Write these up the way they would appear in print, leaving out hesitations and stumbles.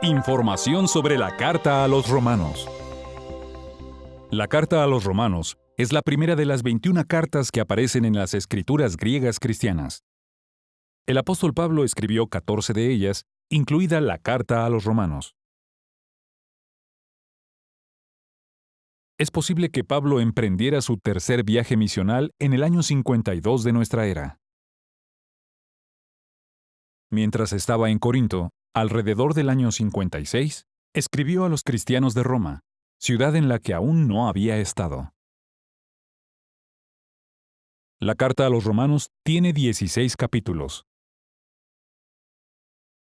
Información sobre la Carta a los Romanos. La Carta a los Romanos es la primera de las 21 cartas que aparecen en las escrituras griegas cristianas. El apóstol Pablo escribió 14 de ellas, incluida la Carta a los Romanos. Es posible que Pablo emprendiera su tercer viaje misional en el año 52 de nuestra era. Mientras estaba en Corinto, alrededor del año 56, escribió a los cristianos de Roma, ciudad en la que aún no había estado. La Carta a los Romanos tiene 16 capítulos.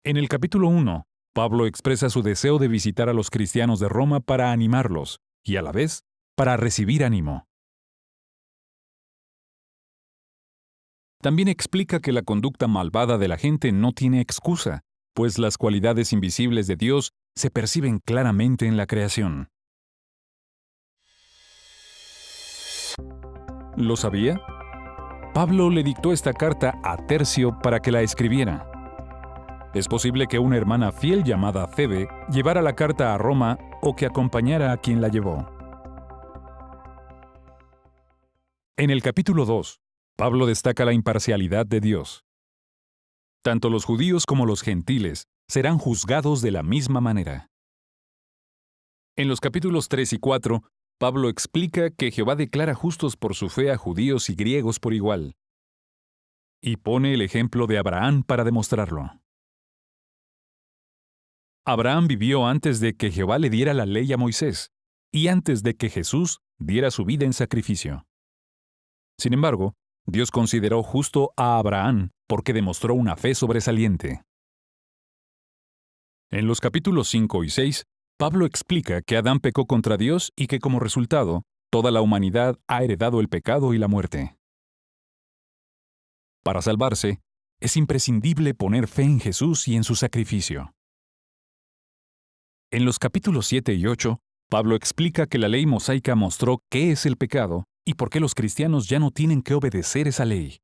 En el capítulo 1, Pablo expresa su deseo de visitar a los cristianos de Roma para animarlos, y a la vez, para recibir ánimo. También explica que la conducta malvada de la gente no tiene excusa, pues las cualidades invisibles de Dios se perciben claramente en la creación. ¿Lo sabía? Pablo le dictó esta carta a Tercio para que la escribiera. Es posible que una hermana fiel llamada Febe llevara la carta a Roma o que acompañara a quien la llevó. En el capítulo 2, Pablo destaca la imparcialidad de Dios. Tanto los judíos como los gentiles serán juzgados de la misma manera. En los capítulos 3 y 4, Pablo explica que Jehová declara justos por su fe a judíos y griegos por igual. Y pone el ejemplo de Abraham para demostrarlo. Abraham vivió antes de que Jehová le diera la ley a Moisés, y antes de que Jesús diera su vida en sacrificio. Sin embargo, Dios consideró justo a Abraham porque demostró una fe sobresaliente. En los capítulos 5 y 6, Pablo explica que Adán pecó contra Dios y que como resultado, toda la humanidad ha heredado el pecado y la muerte. Para salvarse, es imprescindible poner fe en Jesús y en su sacrificio. En los capítulos 7 y 8, Pablo explica que la ley mosaica mostró qué es el pecado y por qué los cristianos ya no tienen que obedecer esa ley.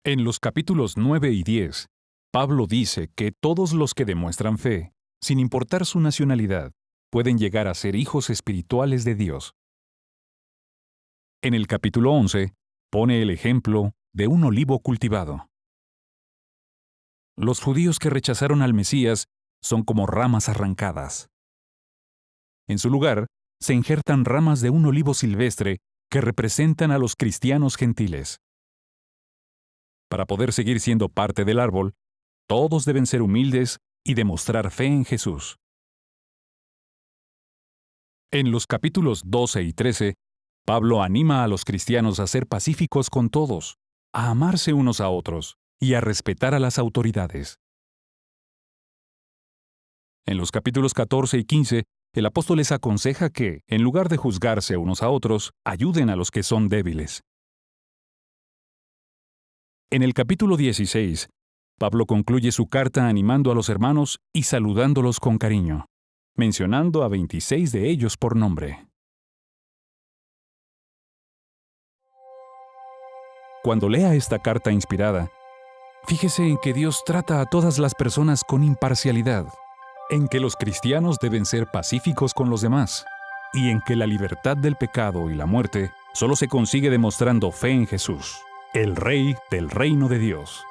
En los capítulos 9 y 10, Pablo dice que todos los que demuestran fe, sin importar su nacionalidad, pueden llegar a ser hijos espirituales de Dios. En el capítulo 11, pone el ejemplo de un olivo cultivado. Los judíos que rechazaron al Mesías son como ramas arrancadas. En su lugar, se injertan ramas de un olivo silvestre que representan a los cristianos gentiles. Para poder seguir siendo parte del árbol, todos deben ser humildes y demostrar fe en Jesús. En los capítulos 12 y 13, Pablo anima a los cristianos a ser pacíficos con todos, a amarse unos a otros y a respetar a las autoridades. En los capítulos 14 y 15, el apóstol les aconseja que, en lugar de juzgarse unos a otros, ayuden a los que son débiles. En el capítulo 16, Pablo concluye su carta animando a los hermanos y saludándolos con cariño, mencionando a 26 de ellos por nombre. Cuando lea esta carta inspirada, fíjese en que Dios trata a todas las personas con imparcialidad, en que los cristianos deben ser pacíficos con los demás, y en que la libertad del pecado y la muerte solo se consigue demostrando fe en Jesús, el Rey del reino de Dios.